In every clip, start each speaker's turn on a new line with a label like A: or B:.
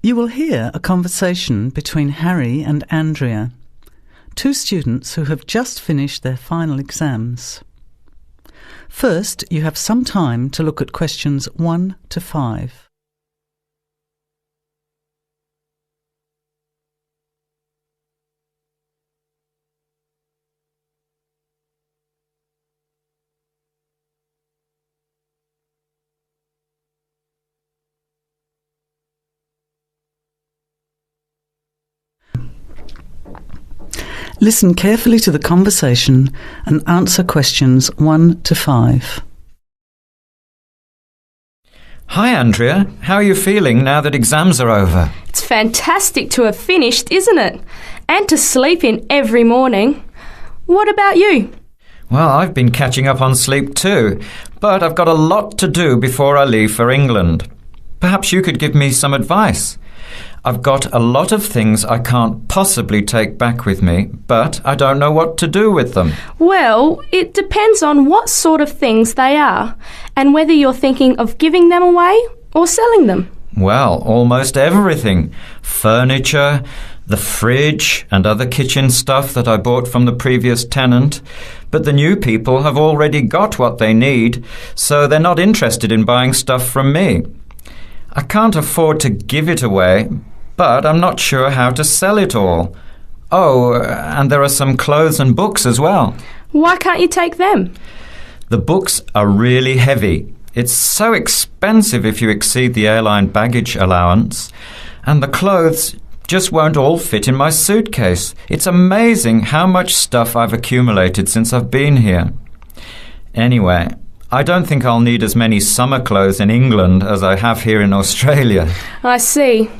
A: You will hear a conversation between Harry and Andrea, two students who have just finished their final exams. First, you have some time to look at questions 1 to 5. Listen carefully to the conversation and answer questions 1 to 5.
B: Hi Andrea, how are you feeling now that exams are over?
C: It's fantastic to have finished, isn't it? And to sleep in every morning. What about you?
B: Well, I've been catching up on sleep too, but I've got a lot to do before I leave for England. Perhaps you could give me some advice. I've got a lot of things I can't possibly take back with me, but I don't know what to do with them.
C: Well, it depends on what sort of things they are and whether you're thinking of giving them away or selling them.
B: Well, almost everything. Furniture, the fridge and other kitchen stuff that I bought from the previous tenant. But the new people have already got what they need, so they're not interested in buying stuff from me. I can't afford to give it away, but I'm not sure how to sell it all. Oh, and there are some clothes and books as well.
C: Why can't you take them?
B: The books are really heavy. It's so expensive if you exceed the airline baggage allowance. And the clothes just won't all fit in my suitcase. It's amazing how much stuff I've accumulated since I've been here. Anyway, I don't think I'll need as many summer clothes in England as I have here in Australia.
C: I see.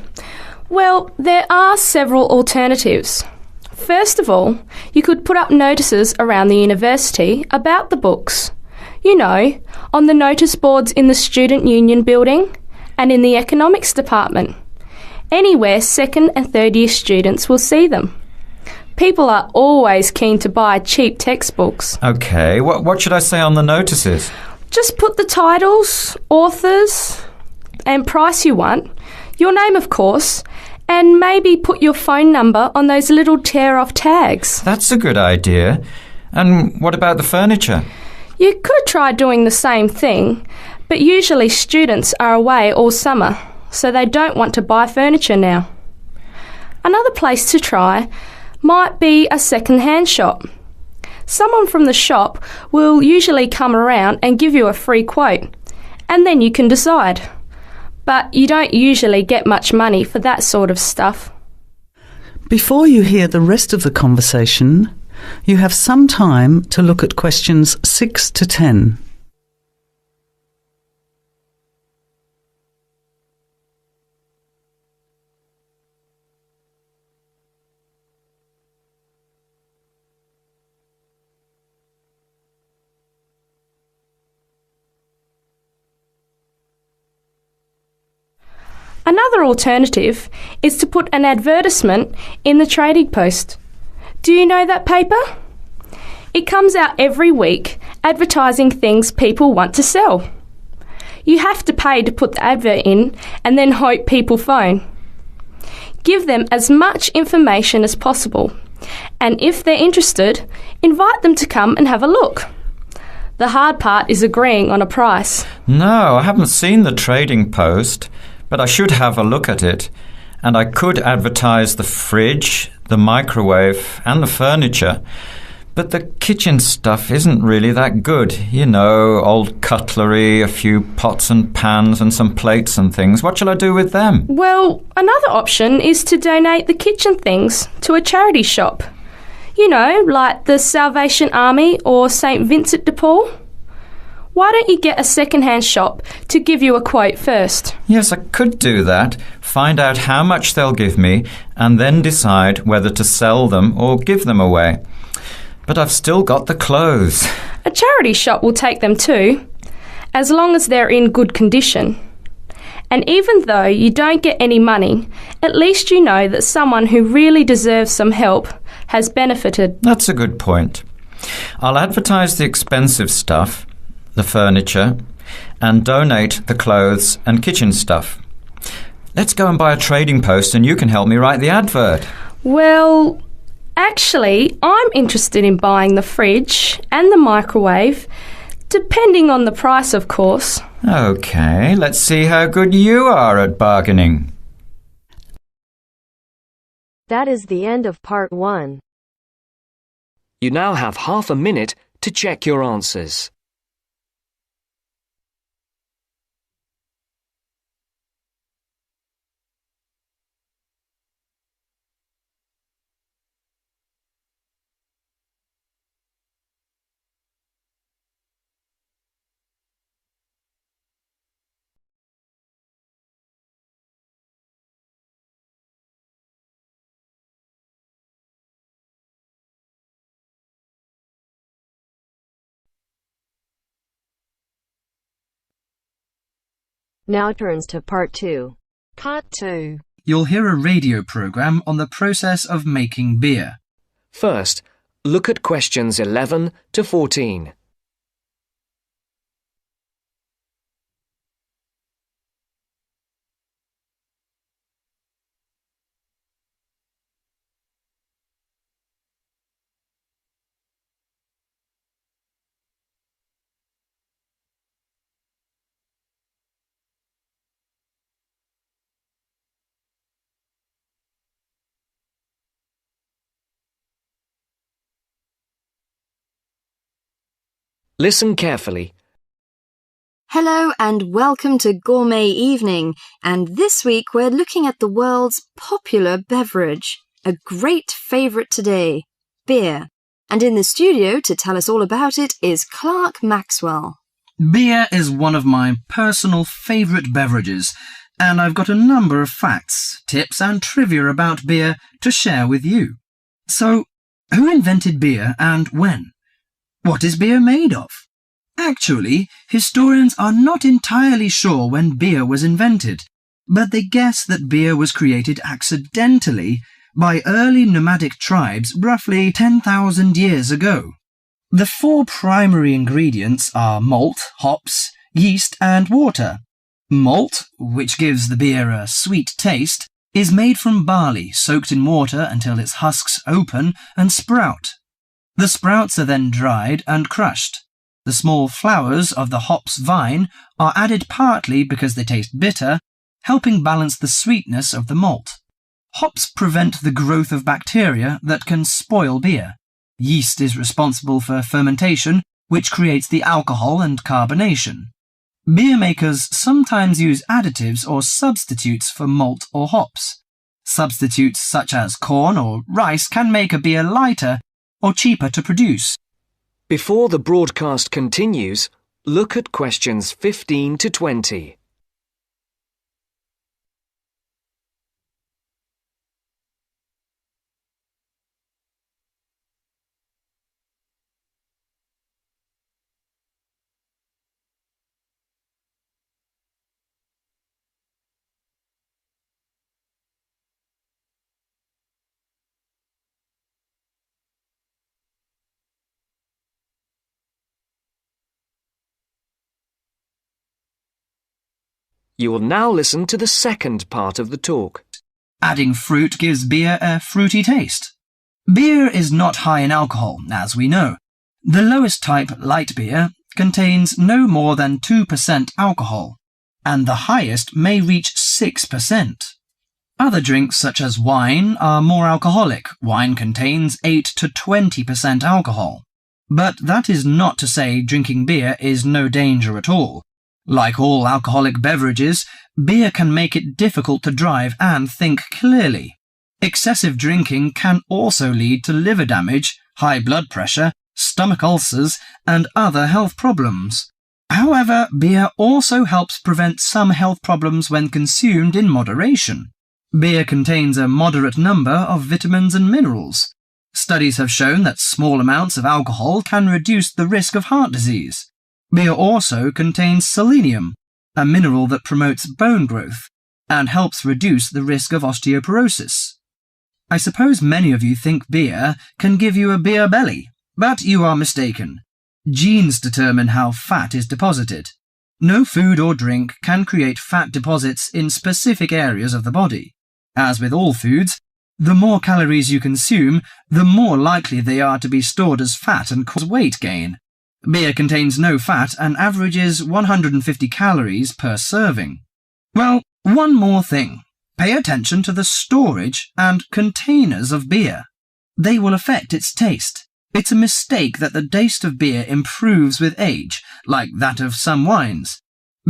C: Well, there are several alternatives. First of all, you could put up notices around the university about the books. You know, on the notice boards in the Student Union building and in the economics department. Anywhere second and third year students will see them. People are always keen to buy cheap textbooks.
B: OK, what should I say on the notices?
C: Just put the titles, authors and price you want, your name of course, and maybe put your phone number on those little tear-off tags.
B: That's a good idea. And what about the furniture?
C: You could try doing the same thing, but usually students are away all summer, so they don't want to buy furniture now. Another place to try might be a second-hand shop. Someone from the shop will usually come around and give you a free quote, and then you can decide. But you don't usually get much money for that sort of stuff.
A: Before you hear the rest of the conversation, you have some time to look at questions 6 to 10.
C: Another alternative is to put an advertisement in the Trading Post. Do you know that paper? It comes out every week advertising things people want to sell. You have to pay to put the advert in and then hope people phone. Give them as much information as possible, and if they're interested, invite them to come and have a look. The hard part is agreeing on a price.
B: No, I haven't seen the Trading Post, but I should have a look at it. And I could advertise the fridge, the microwave and the furniture. But the kitchen stuff isn't really that good. You know, old cutlery, a few pots and pans and some plates and things. What shall I do with them?
C: Well, another option is to donate the kitchen things to a charity shop. You know, like the Salvation Army or St Vincent de Paul. Why don't you get a second-hand shop to give you a quote first?
B: Yes, I could do that. Find out how much they'll give me and then decide whether to sell them or give them away. But I've still got the clothes.
C: A charity shop will take them too, as long as they're in good condition. And even though you don't get any money, at least you know that someone who really deserves some help has benefited.
B: That's a good point. I'll advertise the expensive stuff, the furniture, and donate the clothes and kitchen stuff. Let's go and buy a trading post and you can help me write the advert.
C: Well, actually, I'm interested in buying the fridge and the microwave, depending on the price, of course.
B: OK, let's see how good you are at bargaining.
D: That is the end of part 1.
E: You now have half a minute to check your answers.
D: Now turns to part 2.
F: Part 2.
G: You'll hear a radio program on the process of making beer.
E: First, look at questions 11 to 14. Listen carefully.
H: Hello and welcome to Gourmet Evening, and this week we're looking at the world's popular beverage, a great favourite today, beer. And in the studio to tell us all about it is Clark Maxwell.
G: Beer is one of my personal favourite beverages, and I've got a number of facts, tips and trivia about beer to share with you. So, who invented beer and when? What is beer made of? Actually, historians are not entirely sure when beer was invented, but they guess that beer was created accidentally by early nomadic tribes roughly 10,000 years ago. The 4 primary ingredients are malt, hops, yeast and water. Malt, which gives the beer a sweet taste, is made from barley soaked in water until its husks open and sprout. The sprouts are then dried and crushed. The small flowers of the hops vine are added partly because they taste bitter, helping balance the sweetness of the malt. Hops prevent the growth of bacteria that can spoil beer. Yeast is responsible for fermentation, which creates the alcohol and carbonation. Beer makers sometimes use additives or substitutes for malt or hops. Substitutes such as corn or rice can make a beer lighter or cheaper to produce.
E: Before the broadcast continues, look at questions 15 to 20. You will now listen to the second part of the talk.
G: Adding fruit gives beer a fruity taste. Beer is not high in alcohol, as we know. The lowest type, light beer, contains no more than 2% alcohol, and the highest may reach 6%. Other drinks such as wine are more alcoholic. Wine contains 8 to 20% alcohol. But that is not to say drinking beer is no danger at all. Like all alcoholic beverages, beer can make it difficult to drive and think clearly. Excessive drinking can also lead to liver damage, high blood pressure, stomach ulcers, and other health problems. However, beer also helps prevent some health problems when consumed in moderation. Beer contains a moderate number of vitamins and minerals. Studies have shown that small amounts of alcohol can reduce the risk of heart disease. Beer also contains selenium, a mineral that promotes bone growth and helps reduce the risk of osteoporosis. I suppose many of you think beer can give you a beer belly, but you are mistaken. Genes determine how fat is deposited. No food or drink can create fat deposits in specific areas of the body. As with all foods, the more calories you consume, the more likely they are to be stored as fat and cause weight gain. Beer contains no fat and averages 150 calories per serving. Well, one more thing. Pay attention to the storage and containers of beer. They will affect its taste. It's a mistake that the taste of beer improves with age, like that of some wines.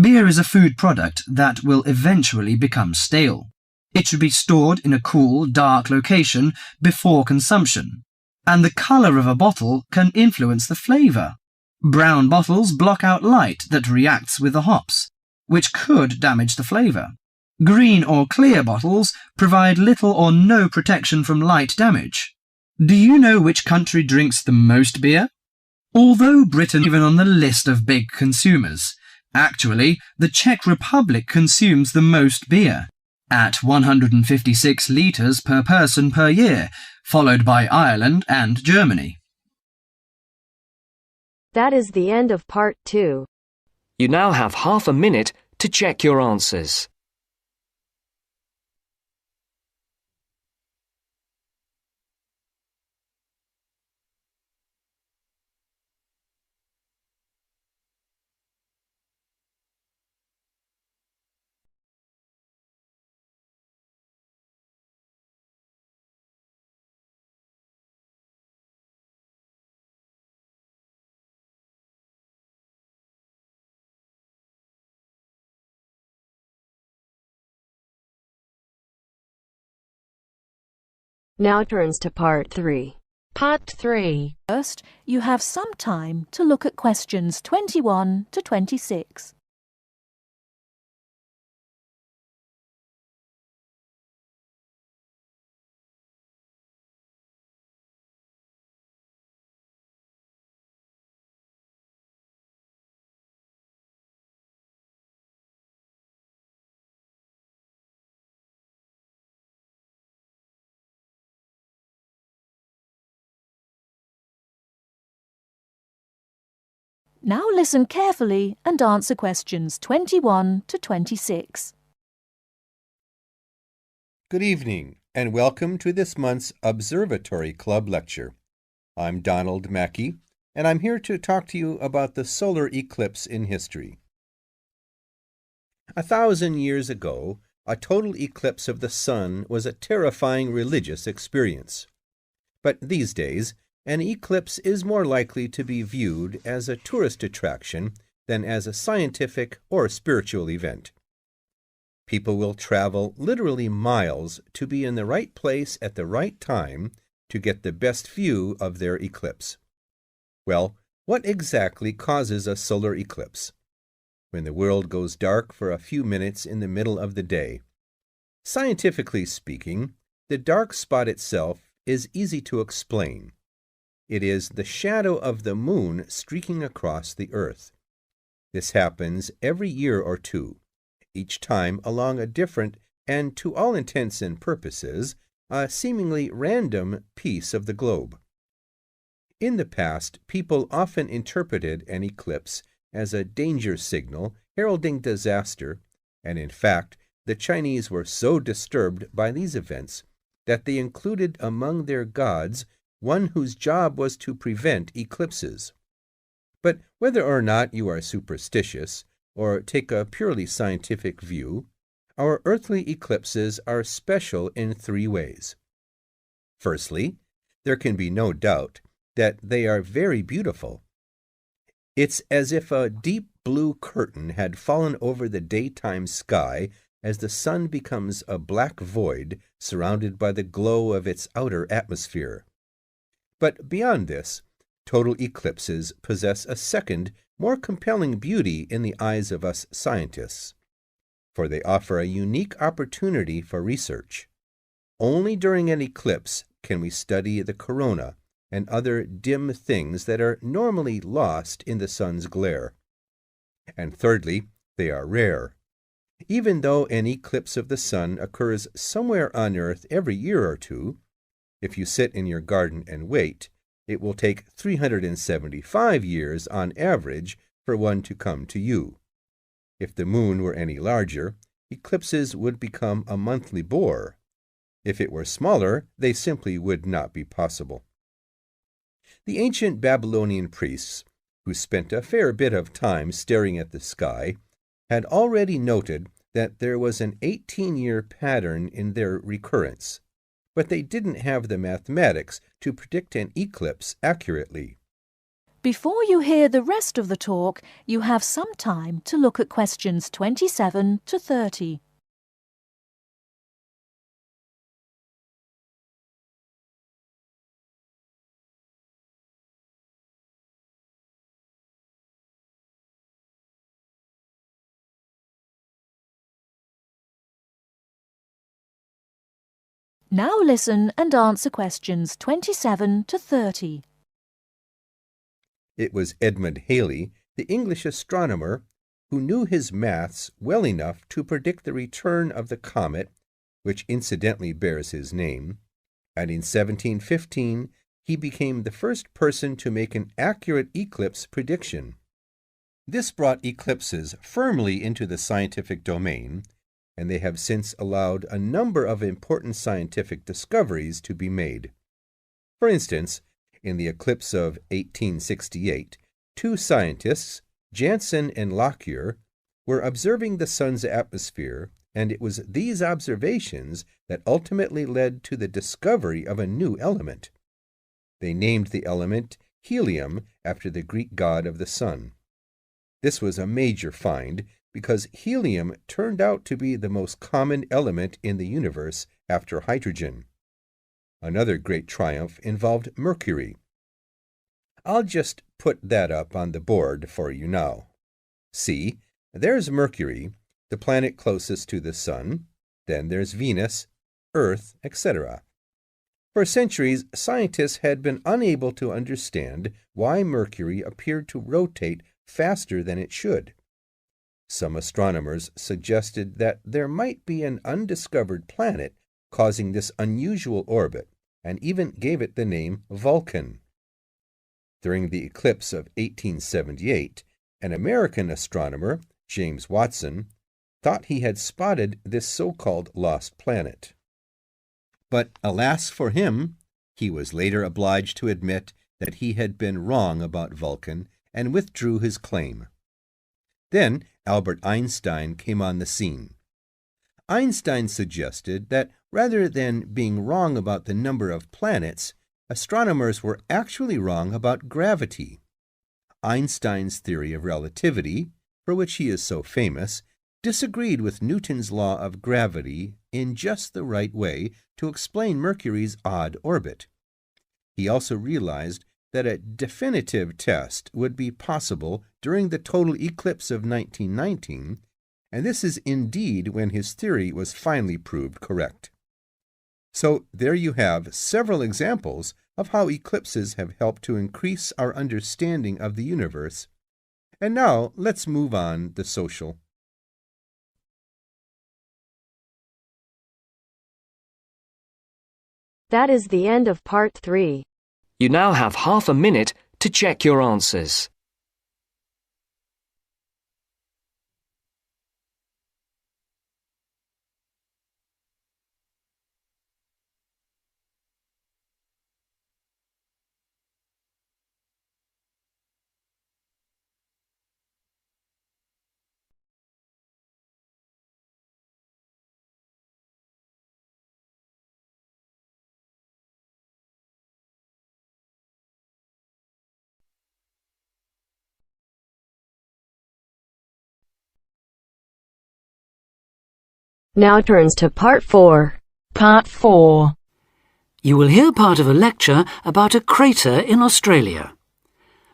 G: Beer is a food product that will eventually become stale. It should be stored in a cool, dark location before consumption. And the colour of a bottle can influence the flavour. Brown bottles block out light that reacts with the hops, which could damage the flavour. Green or clear bottles provide little or no protection from light damage. Do you know which country drinks the most beer? Although Britain is even on the list of big consumers, actually, the Czech Republic consumes the most beer, at 156 litres per person per year, followed by Ireland and Germany.
D: That is the end of part 2.
E: You now have half a minute to check your answers.
D: Now turns to part 3. Part 3.
F: First, you have some time to look at questions 21 to 26. Now listen carefully and answer questions 21 to 26.
I: Good evening, and welcome to this month's Observatory Club lecture. I'm Donald Mackey, and I'm here to talk to you about the solar eclipse in history. 1,000 years ago, a total eclipse of the sun was a terrifying religious experience. But these days, an eclipse is more likely to be viewed as a tourist attraction than as a scientific or spiritual event. People will travel literally miles to be in the right place at the right time to get the best view of their eclipse. Well, what exactly causes a solar eclipse? When the world goes dark for a few minutes in the middle of the day. Scientifically speaking, the dark spot itself is easy to explain. It is the shadow of the moon streaking across the earth. This happens every year or two, each time along a different and, to all intents and purposes, a seemingly random piece of the globe. In the past, people often interpreted an eclipse as a danger signal heralding disaster, and in fact, the Chinese were so disturbed by these events that they included among their gods one whose job was to prevent eclipses. But whether or not you are superstitious, or take a purely scientific view, our earthly eclipses are special in 3 ways. Firstly, there can be no doubt that they are very beautiful. It's as if a deep blue curtain had fallen over the daytime sky as the sun becomes a black void surrounded by the glow of its outer atmosphere. But beyond this, total eclipses possess a second, more compelling beauty in the eyes of us scientists, for they offer a unique opportunity for research. Only during an eclipse can we study the corona and other dim things that are normally lost in the sun's glare. And thirdly, they are rare. Even though an eclipse of the sun occurs somewhere on Earth every year or two, if you sit in your garden and wait, it will take 375 years on average for one to come to you. If the moon were any larger, eclipses would become a monthly bore. If it were smaller, they simply would not be possible. The ancient Babylonian priests, who spent a fair bit of time staring at the sky, had already noted that there was an 18-year pattern in their recurrence, but they didn't have the mathematics to predict an eclipse accurately.
F: Before you hear the rest of the talk, you have some time to look at questions 27 to 30. Now listen and answer questions 27 to 30.
I: It was Edmund Halley, the English astronomer, who knew his maths well enough to predict the return of the comet, which incidentally bears his name, and in 1715 he became the first person to make an accurate eclipse prediction. This brought eclipses firmly into the scientific domain, and they have since allowed a number of important scientific discoveries to be made. For instance, in the eclipse of 1868, two scientists, Janssen and Lockyer, were observing the sun's atmosphere, and it was these observations that ultimately led to the discovery of a new element. They named the element helium after the Greek god of the sun. This was a major find because helium turned out to be the most common element in the universe after hydrogen. Another great triumph involved mercury. I'll just put that up on the board for you now. See, there's Mercury, the planet closest to the sun. Then there's Venus, Earth, etc. For centuries, scientists had been unable to understand why Mercury appeared to rotate faster than it should. Some astronomers suggested that there might be an undiscovered planet causing this unusual orbit, and even gave it the name Vulcan. During the eclipse of 1878, an American astronomer, James Watson, thought he had spotted this so-called lost planet. But alas for him, he was later obliged to admit that he had been wrong about Vulcan and withdrew his claim. Then Albert Einstein came on the scene. Einstein suggested that rather than being wrong about the number of planets, astronomers were actually wrong about gravity. Einstein's theory of relativity, for which he is so famous, disagreed with Newton's law of gravity in just the right way to explain Mercury's odd orbit. He also realized that a definitive test would be possible during the total eclipse of 1919, and this is indeed when his theory was finally proved correct. So there you have several examples of how eclipses have helped to increase our understanding of the universe. And now let's move on to social.
D: That is the end of part 3.
E: You now have half a minute to check your answers.
D: Now turns to part 4.
J: Part 4. You will hear part of a lecture about a crater in Australia.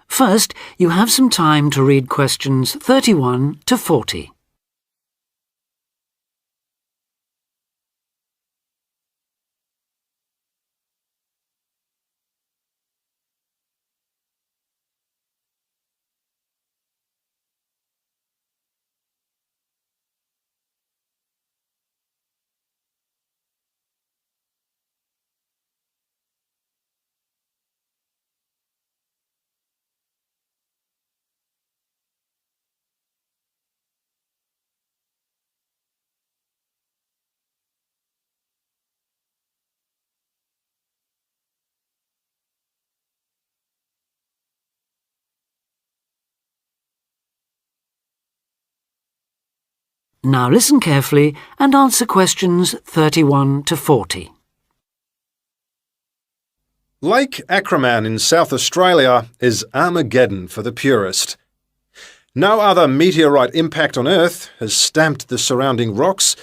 J: First, you have some time to read questions 31 to 40. Now listen carefully and answer questions 31 to 40.
K: Lake Acraman in South Australia is Armageddon for the purist. No other meteorite impact on Earth has stamped the surrounding rocks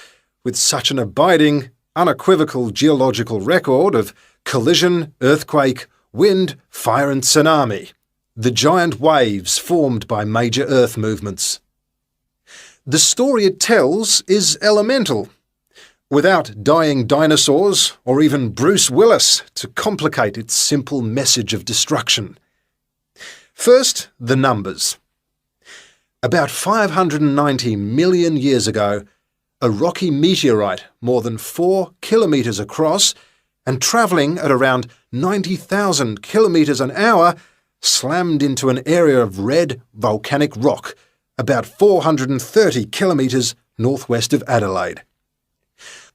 K: with such an abiding, unequivocal geological record of collision, earthquake, wind, fire and tsunami, the giant waves formed by major Earth movements. The story it tells is elemental, without dying dinosaurs or even Bruce Willis to complicate its simple message of destruction. First, the numbers. About 590 million years ago, a rocky meteorite more than 4 kilometres across and travelling at around 90,000 kilometres an hour slammed into an area of red volcanic rock about 430 kilometres northwest of Adelaide.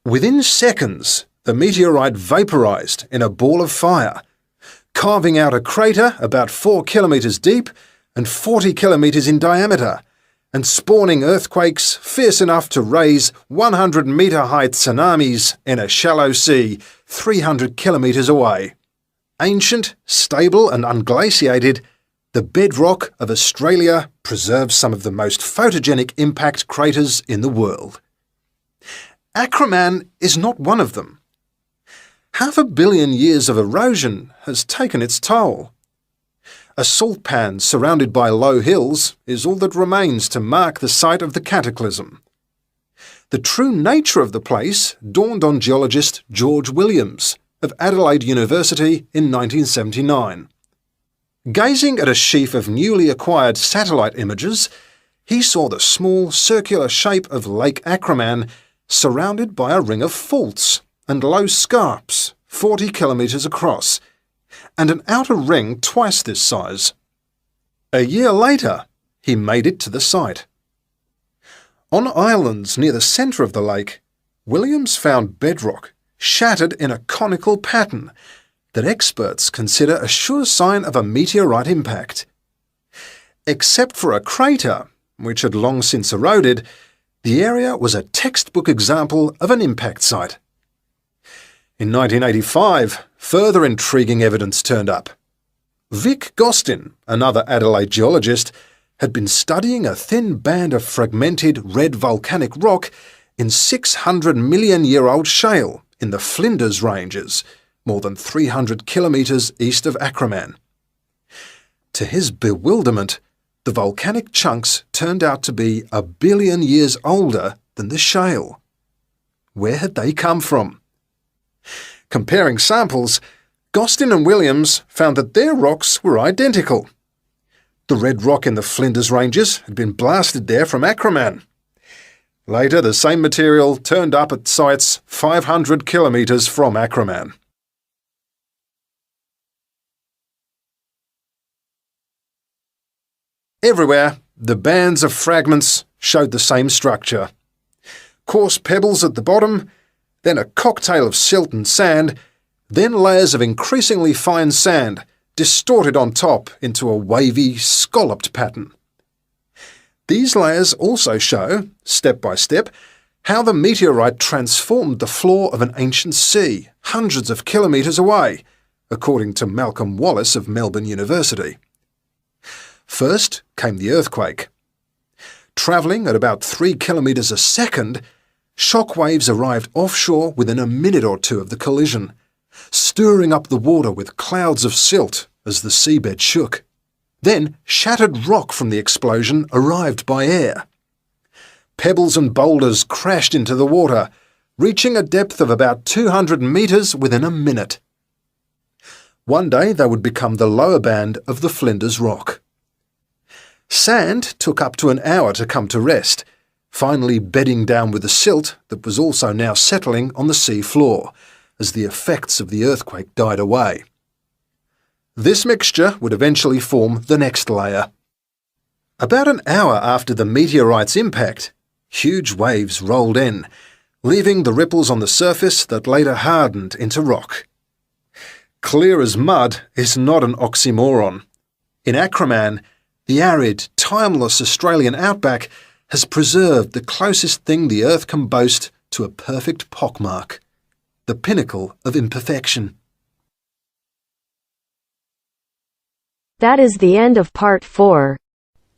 K: Within seconds, the meteorite vaporised in a ball of fire, carving out a crater about 4 kilometres deep and 40 kilometres in diameter, and spawning earthquakes fierce enough to raise 100-metre-high tsunamis in a shallow sea 300 kilometres away. Ancient, stable and unglaciated, the bedrock of Australia preserves some of the most photogenic impact craters in the world. Acraman is not one of them. 500 million years of erosion has taken its toll. A salt pan surrounded by low hills is all that remains to mark the site of the cataclysm. The true nature of the place dawned on geologist George Williams of Adelaide University in 1979. Gazing at a sheaf of newly acquired satellite images, he saw the small circular shape of Lake Acraman surrounded by a ring of faults and low scarps 40 kilometres across, and an outer ring twice this size. A year later, he made it to the site. On islands near the centre of the lake, Williams found bedrock shattered in a conical pattern that experts consider a sure sign of a meteorite impact. Except for a crater, which had long since eroded, the area was a textbook example of an impact site. In 1985, further intriguing evidence turned up. Vic Gostin, another Adelaide geologist, had been studying a thin band of fragmented red volcanic rock in 600-million-year-old shale in the Flinders Ranges, more than 300 kilometres east of Acraman. To his bewilderment, the volcanic chunks turned out to be 1 billion years older than the shale. Where had they come from? Comparing samples, Gostin and Williams found that their rocks were identical. The red rock in the Flinders Ranges had been blasted there from Acraman. Later, the same material turned up at sites 500 kilometres from Acraman. Everywhere, the bands of fragments showed the same structure. Coarse pebbles at the bottom, then a cocktail of silt and sand, then layers of increasingly fine sand, distorted on top into a wavy, scalloped pattern. These layers also show, step by step, how the meteorite transformed the floor of an ancient sea hundreds of kilometres away, according to Malcolm Wallace of Melbourne University. First came the earthquake. Travelling at about 3 kilometres a second, shock waves arrived offshore within a minute or two of the collision, stirring up the water with clouds of silt as the seabed shook. Then shattered rock from the explosion arrived by air. Pebbles and boulders crashed into the water, reaching a depth of about 200 metres within a minute. One day they would become the lower band of the Flinders Rock. Sand took up to an hour to come to rest, finally bedding down with the silt that was also now settling on the sea floor as the effects of the earthquake died away. This mixture would eventually form the next layer. About an hour after the meteorite's impact, huge waves rolled in, leaving the ripples on the surface that later hardened into rock. Clear as mud is not an oxymoron. In Acraman, the arid, timeless Australian outback, has preserved the closest thing the earth can boast to a perfect pockmark, the pinnacle of imperfection.
D: That is the end of part 4.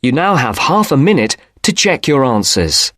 E: You now have half a minute to check your answers.